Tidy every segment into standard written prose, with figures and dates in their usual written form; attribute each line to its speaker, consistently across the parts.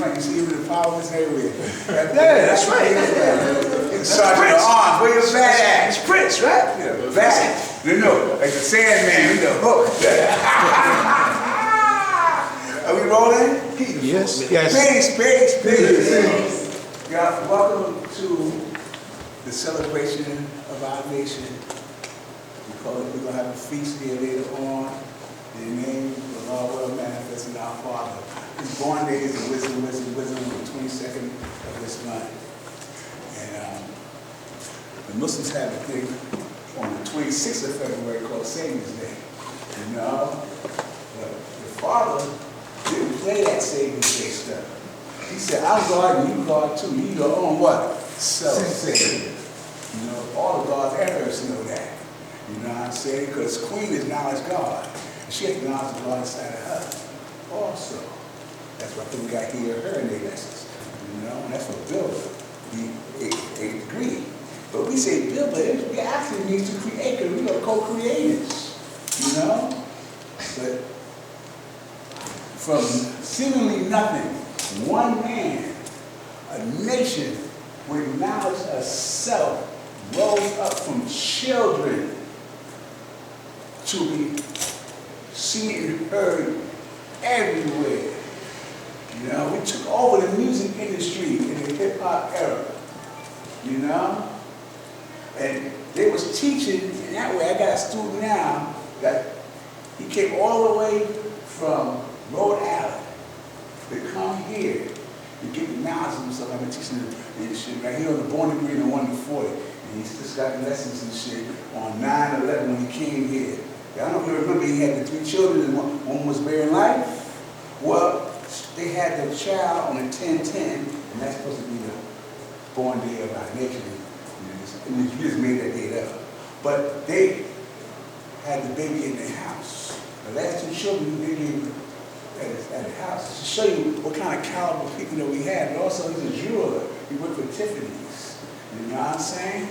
Speaker 1: right. You see him in the power is everywhere.
Speaker 2: Yeah, that's right.
Speaker 1: Sergeant at Arms, where your fat ass?
Speaker 2: It's Prince, right?
Speaker 1: Yeah, fat. You know, like the Sandman, you know, hook. Are we rolling?
Speaker 2: Yes. Yes.
Speaker 1: Peace. Yeah, welcome to the celebration of our nation. We're going to have a feast here later on. In the name of the Lord will manifest in our Father. His born day is the wisdom on the 22nd of this month. And the Muslims have a thing on the 26th of February called Savior's Day. You know? But the Father didn't play that Savior's Day stuff. He said, I'm God and you God too. You your own what? Self-Savior. You know, all the gods and earths know that. You know what I'm saying? Because Queen is knowledge God. And she has knowledge of God inside of her also. That's why I think we got here her in the lessons. You know, and that's for builder. A degree. But we say builder, it actually means to create, because we are co-creators. You know? But from seemingly nothing, one man, a nation with knowledge of self, rose up from children to be seen and heard everywhere. You know, we took over the music industry in the hip-hop era. You know? And they was teaching, and that way I got a student now that he came all the way from Rhode Island to come here to get the knowledge of himself. I've been teaching him and shit right here on the Born Degree in 1 to 40. And he's just got lessons and shit on 9/11 when he came here. I don't know if you remember, he had the 3 children and one was bearing life. Well, they had the child on the 10/10, and that's supposed to be the born day of our nation. And you just made that date up. But they had the baby in their house. The last 2 children they gave at the house to show you what kind of caliber of people that we had. But also, he's a jeweler. He worked for Tiffany's. You know what I'm saying?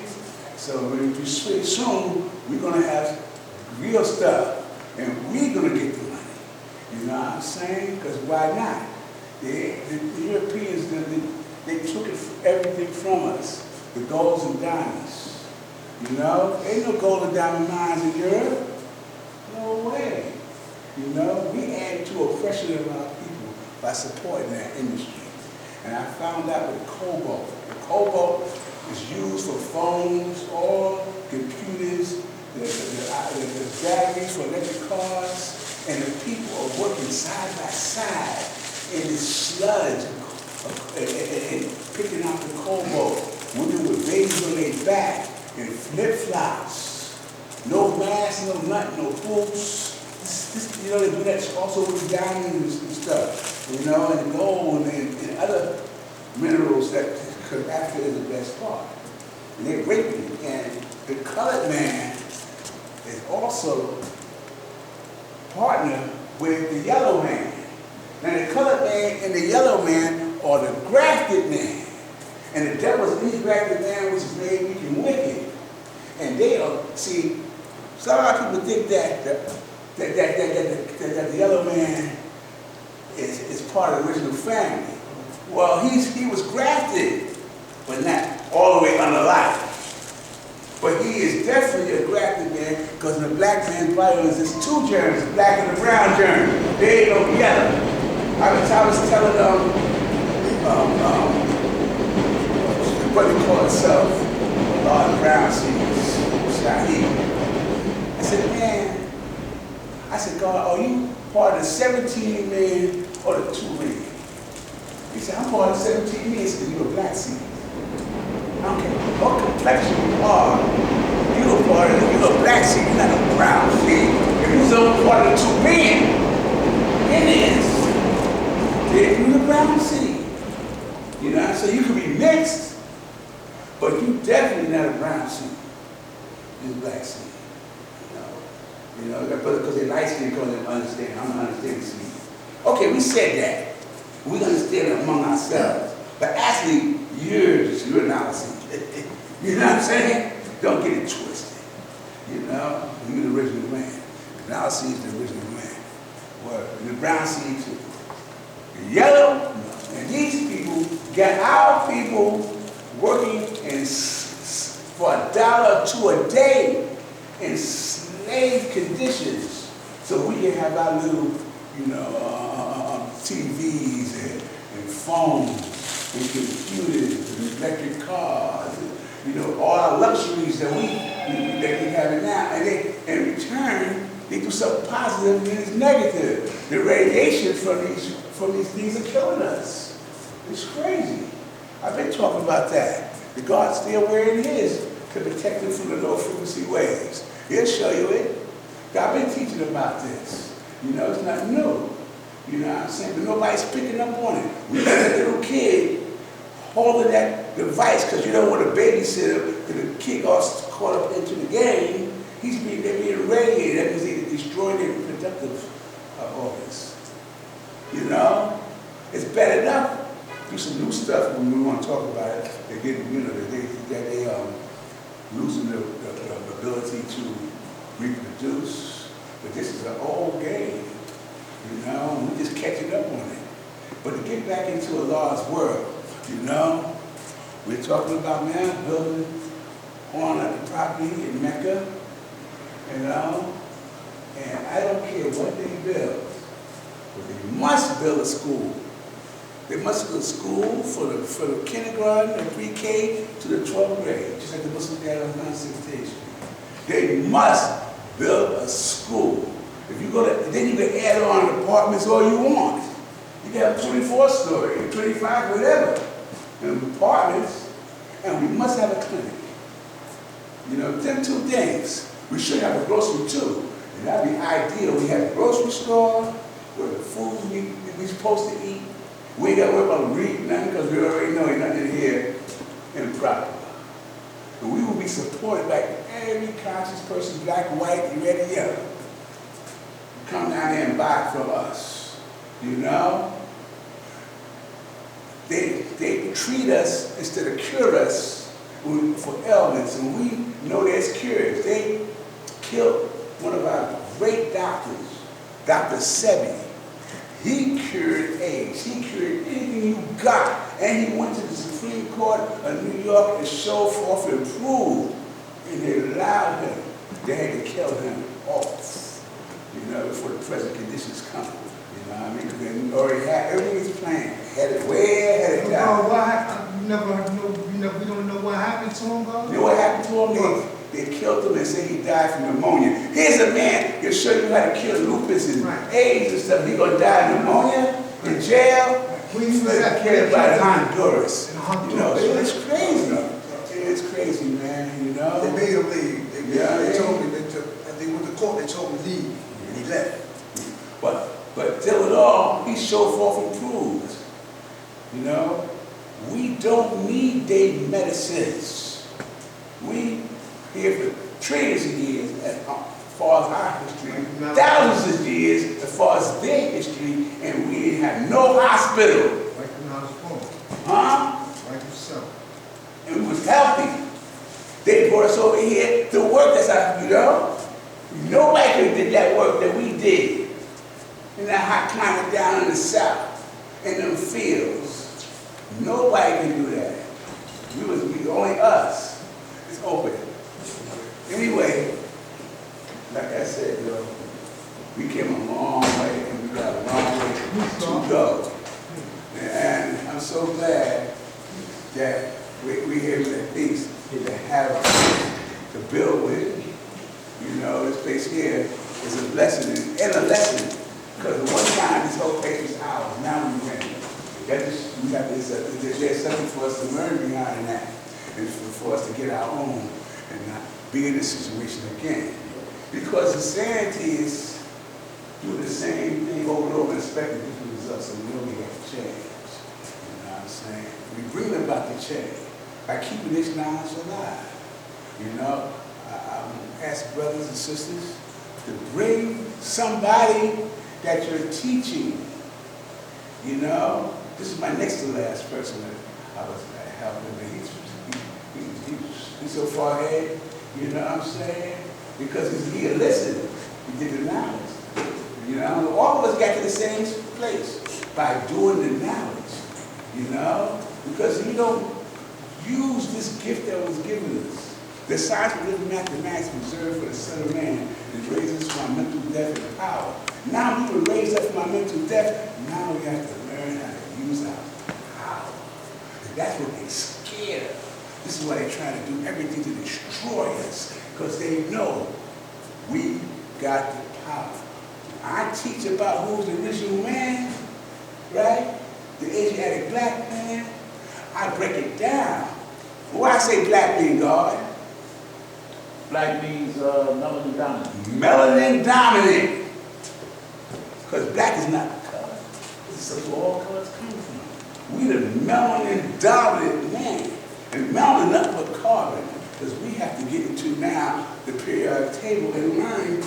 Speaker 1: So when we switch soon, we're going to have real stuff, and we're going to get the money. You know what I'm saying? Because why not? The Europeans, they took everything from us. The golds and diamonds. You know? Ain't no gold and diamond mines in Europe. No way. You know? We add to oppression of our people by supporting that industry. And I found out with cobalt. The cobalt is used for phones, all computers, the batteries for electric cars, and the people are working side by side in this sludge and picking out the cobalt. Women with babies on their back and flip-flops. No mask, no nut, no boots. You know, they do that also with diamonds and stuff. You know, and gold and other minerals that, because Africa is the best part. And they're raping it. And the colored man is also partnered with the yellow man. Now the colored man and the yellow man are the grafted man. And the devil's in these grafted man which is made weak and wicked. And they are, see, some of our people think that the yellow man is part of the original family. Well, he was grafted, but not all the way unalive. But he is definitely a grafted man, because in the black man's body there's 2 germs, the black and the brown germ. They ain't no yellow. I was telling what they call itself, Lord Brown seeds, Shahid. I said, man, God, are you part of the 17 men or the 2 men? He said, I'm part of the 17 men, because you're a black seed. I don't care what complexion you are, you're a black seed, you're not a brown seed. If you're part of the 2 men, it is. You're the brown seed. You know, so you can be mixed. But you definitely not a brown seed. You're a black seed. You know, because they're light skinned, because they understand. I'm not understanding seed. Okay, we said that. We understand it among ourselves. But actually, you're not a seed. You know what I'm saying? Don't get it twisted. You know, you're the original man. Now seed is the original man. Well, the brown seed too. The yellow, and these got our people working for $1 or $2 a day in slave conditions, so we can have our little, TVs and phones and computers and electric cars, all our luxuries that we have now. And in return, they do something positive and it's negative. The radiation from these things are killing us. It's crazy. I've been talking about that. The God's still where it is to protect them from the low frequency waves. He'll show you it. I've been teaching about this. It's not new. You know what I'm saying? But nobody's picking up on it. We got a little kid holding that device because you don't want to babysit him because the kid got caught up into the game. They're being radiated. That means they destroy their reproductive organs. It's bad enough. Do some new stuff when we want to talk about it. They get, they losing the ability to reproduce. But this is an old game, and we're just catching up on it. But to get back into Allah's world, we're talking about now building on the property in Mecca, and I don't care what they build, but they must build a school. They must build a school for the kindergarten and pre-K to the 12th grade, just like the Muslim got on 968th Street. They must build a school. If you go to, then you can add on apartments all you want. You can have 24-story, 25, whatever, and apartments, and we must have a clinic. Them two things. We should have a grocery too, and that'd be ideal. We have a grocery store where the food we're supposed to eat. We ain't got to worry about reading nothing because we already know ain't nothing here improper. And we will be supported by every conscious person, black, white, red, and yellow. Come down there and buy from us. They treat us instead of cure us for ailments, and we know there's cures. They killed one of our great doctors, Dr. Sebi. He cured AIDS. He cured anything you got. And he went to the Supreme Court of New York and showed forth and proved. And they allowed him. They had to kill him off, before the present conditions come. Because they already had, everything is planned. Had it way ahead of time. We don't know what happened to him, God? You know what happened to him? They killed him and said he died from pneumonia. Here's a man who'll show you how to kill lupus and AIDS and stuff. He gonna die of pneumonia in jail. He's carried by Honduras. It's crazy. It's crazy, man.
Speaker 2: They made him leave. They told me they went to court. They told him to leave, and he left.
Speaker 1: But till it all, he showed forth and proved. We don't need their medicines. We here for trillions of years as far as our history, thousands of years as far as their history, and we didn't have no hospital.
Speaker 2: Like when I was born.
Speaker 1: Huh?
Speaker 2: Like yourself.
Speaker 1: And we was healthy. They brought us over here to work. That's how, nobody could have did that work that we did in that hot climate down in the south, in them fields. Nobody can do that. We only us. It's open. Anyway, like I said, we came a long way and we got a long way to go. And I'm so glad that we able to at least to have to build with. This place here is a blessing and a lesson. Because at one time this whole place was ours. Now we rent it. There's something for us to learn behind that, and for us to get our own and not be in this situation again. Because insanity is do the same thing over and over and expecting different results, and we know we have to change. You know what I'm saying? We bring about the change by keeping this knowledge alive. I ask brothers and sisters to bring somebody that you're teaching. This is my next to last person that I was helping, but he's so far ahead, you know what I'm saying? Because he listened, he did the knowledge. All of us got to the same place by doing the knowledge. you know? Because you don't use this gift that was given us. The science of living mathematics reserved for the Son of Man is raised us from our mental death and power. Now we were raised up from our mental death, now we have to learn how to use our power. And that's what they're scared of. This is why they're trying to do everything to destroy us, because they know we got the power. I teach about who's the original man, right? The Asiatic black man. I break it down. Why I say black mean, God?
Speaker 3: Black means melanin dominant.
Speaker 1: Melanin dominant. Because black is not a color. This is where all colors come from. We the melanin dominant man. And melanin nothing but carbon. Because we have to get into now the periodic table and learn,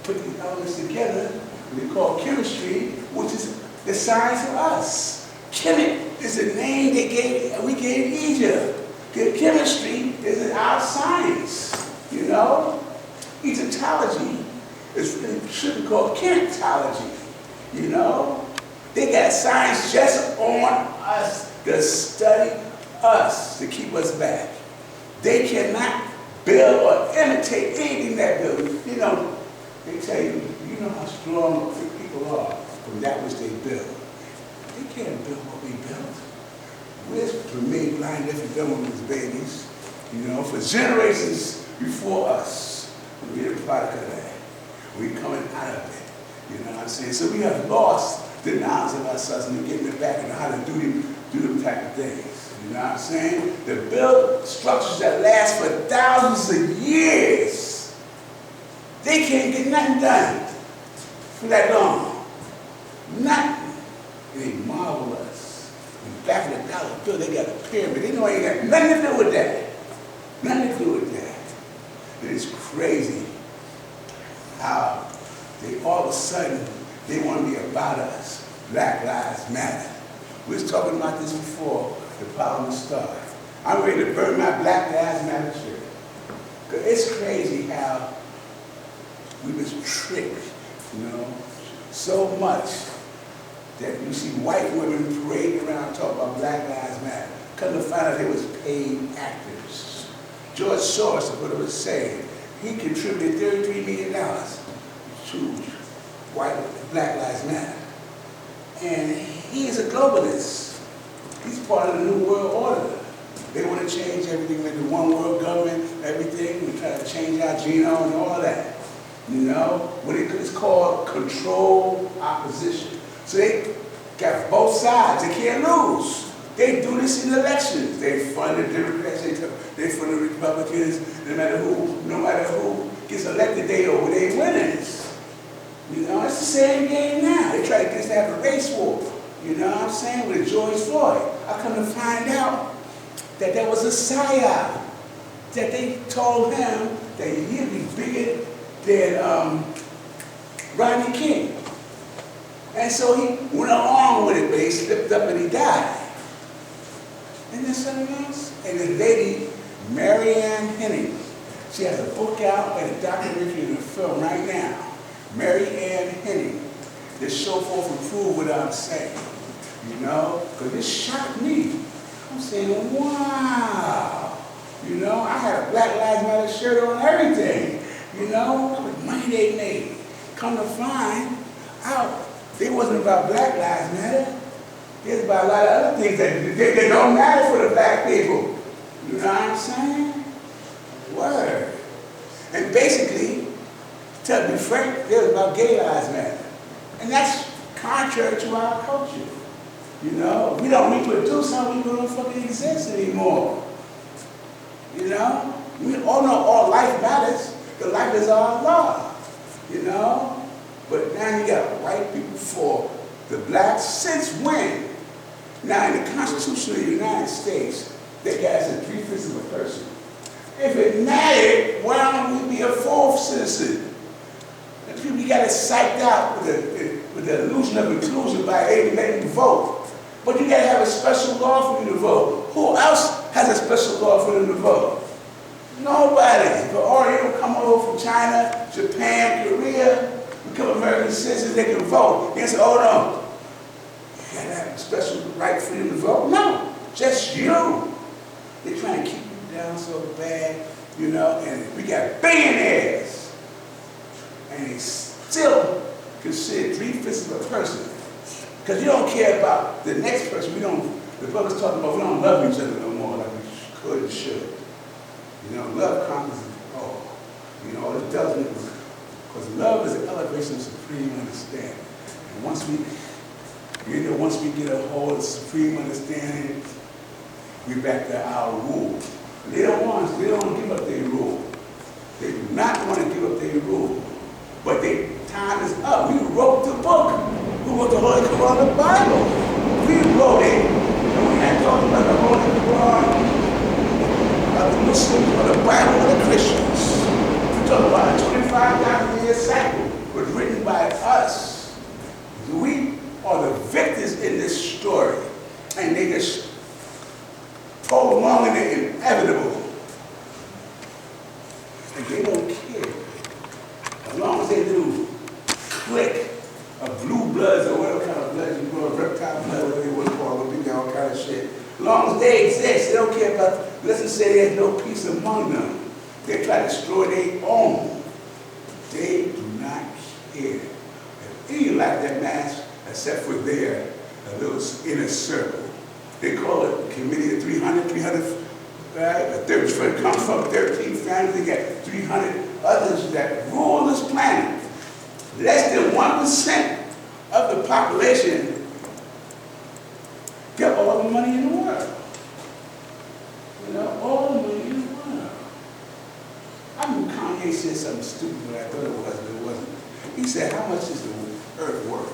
Speaker 1: put these elements together, we call chemistry, which is the science of us. Kemet is the name we gave Egypt. Chemistry is our science, you know? Egyptology should be called chematology, you know? They got science just on us to study us, to keep us back. They cannot build or imitate anything that builds. You know, they tell you, you know how strong people are from that which they build. They can't build what we built. We're made blind, deaf, and dumb when we was babies, you know, for generations before us. We're the product of that. We're coming out of it. You know what I'm saying? So we have lost the knowledge of ourselves and we're getting it back and how to do them type of things. You know what I'm saying? To build structures that last for thousands of years. They can't get nothing done for that long. Nothing. They marvel us. And back in the dollar bill, they got a pyramid. They know ain't got nothing to do with that. Nothing to do with that. It is crazy how they all of a sudden, they want to be about us. Black Lives Matter. We was talking about this before the problem started. I'm ready to burn my Black Lives Matter shirt. Because it's crazy how we was tricked, you know, so much that you see white women parading around talking about Black Lives Matter. Come to find out they was paid actors. George Soros, what it was saying, he contributed $33 million to Black Lives Matter. And he is a globalist. He's part of the New World Order. They want to change everything into one world government, everything. We try to change our genome and all that. You know, what it's called controlled opposition. So they got both sides. They can't lose. They do this in elections. They fund the Democrats, they fund the Republicans, no matter who gets elected, they winners. You know, it's the same game now. They try to get us to have a race war. You know what I'm saying? With George Floyd. I come to find out that there was a psyop. That they told him that he'd be bigger than Rodney King. And so he went along with it, but he slipped up and he died. And then something else? And the lady, Marianne Henning, she has a book out and a documentary in a film right now. Marianne Henning, to show forth and prove what I'm saying. You know? Because it shocked me. I'm saying, wow. You know, I had a Black Lives Matter shirt on, everything. You know, how much money they made. Come to find out, they wasn't about Black Lives Matter. It was about a lot of other things that don't matter for the black people. You know what I'm saying? Word. And basically, to be frank, it was about gay lives matter. And that's contrary to our culture. You know, if we don't reproduce, how we don't fucking exist anymore. You know? We all know all life matters, because life is our law. You know? But now you got white people for the blacks. Since when? Now in the Constitution of the United States, they got us a 3/5 of a person. If it mattered, why don't we be a fourth citizen? And people got it psyched out with the illusion of inclusion by letting you vote. But you gotta have a special law for you to vote. Who else has a special law for them to vote? Nobody. If an Oriental come over from China, Japan, Korea, become American citizens, they can vote. They say, oh no, you gotta have a special right for them to vote. just you. They're trying to keep you down so bad, you know, and we got billionaires. And they still consider 3/5 of a person. Because you don't care about the next person. The brother's talking about we don't love each other no more like we could and should. You know, love conquers it all. You know, it doesn't, because love is an elevation of supreme understanding. And once we get a hold of supreme understanding, we're back to our rule. They don't want to give up their rule. They do not want to give up their rule. But their time is up. We wrote the book. We wrote the Holy Quran, the Bible. We wrote it. And we're not talking about the Holy Quran of the Muslims or the Bible or the Christians. We're talking about a 25,000-year cycle. It was written by us. We are the victors in this story. And they just prolonging the inevitable. And they don't care. As long as they do click of blue bloods or whatever kind of blood you grow, reptile blood, whatever you want to call it, all kind of shit. As long as they exist, they don't care about, let's just say there's no peace among them. They try to destroy their own. They do not care. If any like that mass, except for their little inner circle. They call it the Committee of 300, right? It comes from 13 families. They got 300 others that rule this planet. Less than 1% of the population get all the money in the world. You know, all the money in the world. I mean, Kanye said something stupid, but I thought it was, but it wasn't. He said, how much is the earth worth?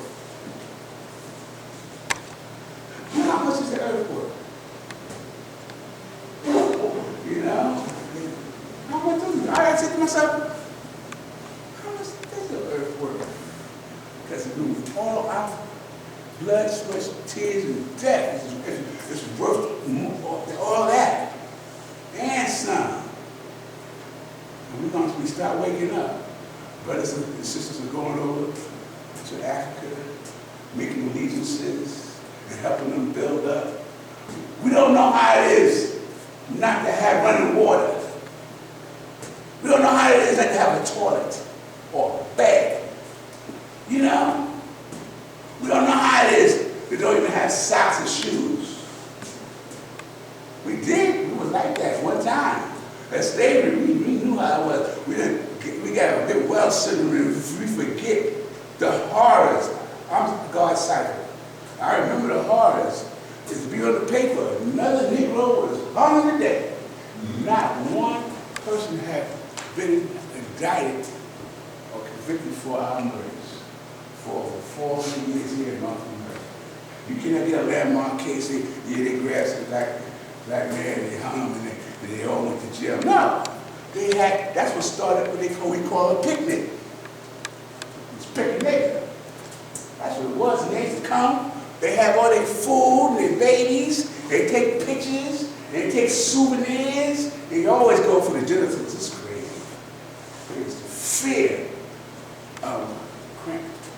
Speaker 1: You know, how much is the earth worth? You know? How much is it? I said to myself, how much is the earth worth? Because it moved all out, blood, sweat, tears, and death. It's worth all that. And some. And we're going to start waking up. Brothers and sisters are going over to Africa, making allegiances, and helping them build up. We don't know how it is not to have running water. We don't know how it is not to have a toilet or a bed. You know? We don't know how it is we don't even have socks and shoes. We did. It was like that one time. At slavery, we knew how it was. We got a bit well sitting and we forget the horrors. I'm God's cycle. I remember the horrors. It's to be on the paper. Another Negro was hung today. Not one person had been indicted or convicted for our murders for over 400 years here in North America. You cannot get a landmark case, they grabbed some black man, they hung him, and they all went to jail. No. That's what started what we call a picnic. It's picnic. That's what it was. And they used to come, they have all their food and their babies, they take pictures, they take souvenirs, and you always go for the genitals. It's crazy. It's the fear.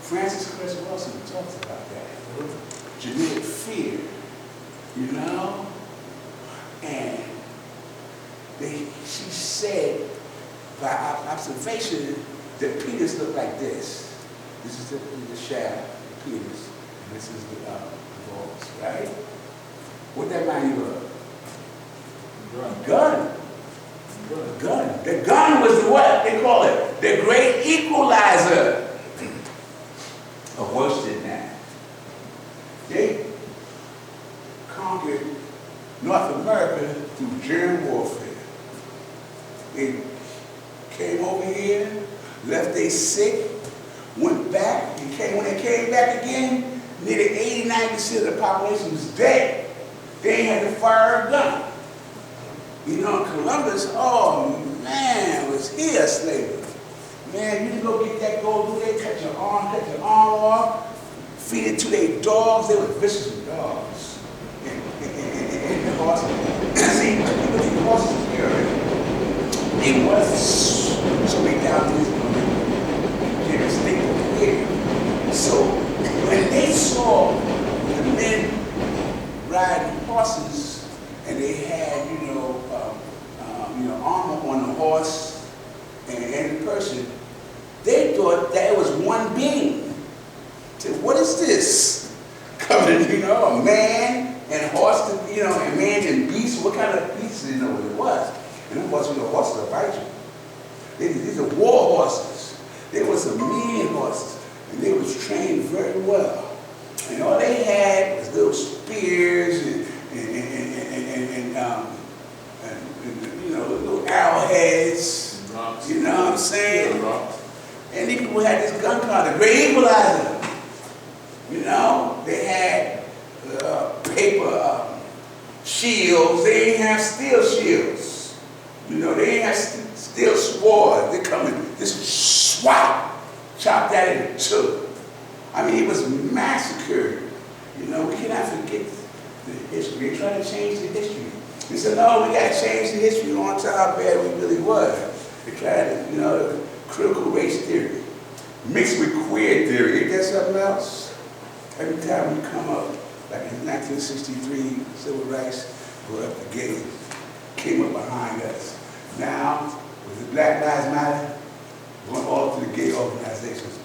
Speaker 1: Francis Chris Wilson talks about that. Genetic fear, you know? And she said, by observation, that penis look like this. This is the shaft, the penis, and this is the balls, right? What that mind you of? Gun. Gun. The gun was what they call it? The great equalizer. Or worse than that. They conquered North America through germ warfare. They came over here, left they sick, went back, and when they came back again, nearly 89% of the population was dead. They had to fire a gun. You know, Columbus, oh man, was he a slave? Man, you can go get that gold, they cut your arm off, feed it to their dogs. They were vicious with dogs. And the horses. See, people think horses here already. They was so big down to this state over here. So when they saw the men riding horses and they had, armor on the horse and the person. They thought that it was one being. Said, what is this? Coming, a man and horse, and man and beast. What kind of beast? They didn't know what it was. And them wasn't no horses to fight you. These are war horses. They were some mean horses, and they was trained very well. And all they had was little spears and little arrowheads.
Speaker 3: Rocks.
Speaker 1: You know what I'm saying?
Speaker 3: Rocks.
Speaker 1: And these people had this gun called the Great Equalizer. They had paper shields. They didn't have steel shields. They didn't have steel swords. They come in, just swap, chop that in two. I mean, it was massacred. We cannot forget the history. They tried to change the history. They said, no, we got to change the history on to how bad we really was. They tried to, the critical race theory, mixed with queer theory. Ain't that something else? Every time we come up, like in 1963, civil rights were up the gate, came up behind us. Now, with the Black Lives Matter, going all to the gay organizations,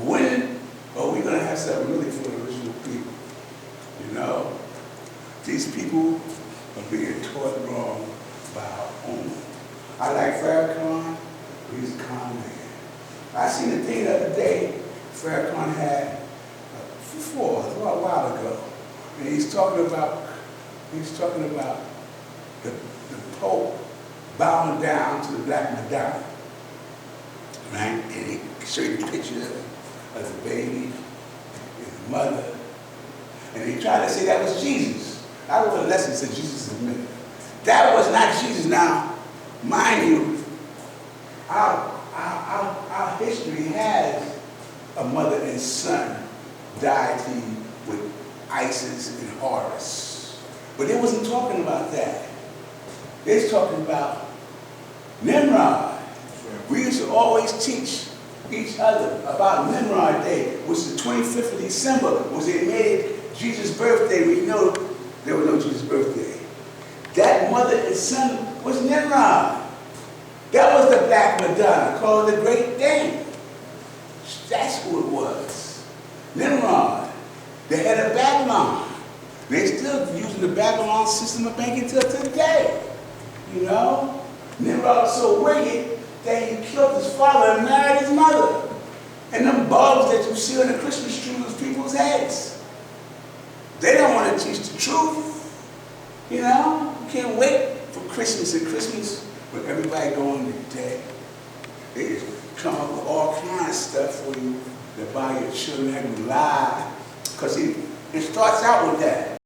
Speaker 1: when are we going to have something really for the original people? These people are being taught wrong by our own. I like Farrakhan, but he's a con man. I seen a thing the other day, Farrakhan had a while ago, and he's talking about the Pope bowing down to the Black Madonna, right? And he showed you the picture of the baby, his mother, and he tried to say that was Jesus. I wrote a lesson that said Jesus is a myth. That was not Jesus. Now, mind you, our history has a mother and son deity with Isis and Horus. But they wasn't talking about that. They was talking about Nimrod. We used to always teach each other about Nimrod Day, which is the 25th of December, which they made Jesus' birthday. We know there was no Jesus' birthday. That mother and son was Nimrod. That was the Black Madonna, called the Great Dane. That's who it was. Nimrod, the head of Babylon. They still using the Babylon system of banking till today. Nimrod was so wicked that he killed his father and married his mother. And them bulbs that you see on the Christmas tree was people's heads. They don't want to teach the truth. You can't wait for Christmas. And Christmas, when everybody going to dead, they just come up with all kinds of stuff for you to buy your children, have you lie. Because it starts out with that.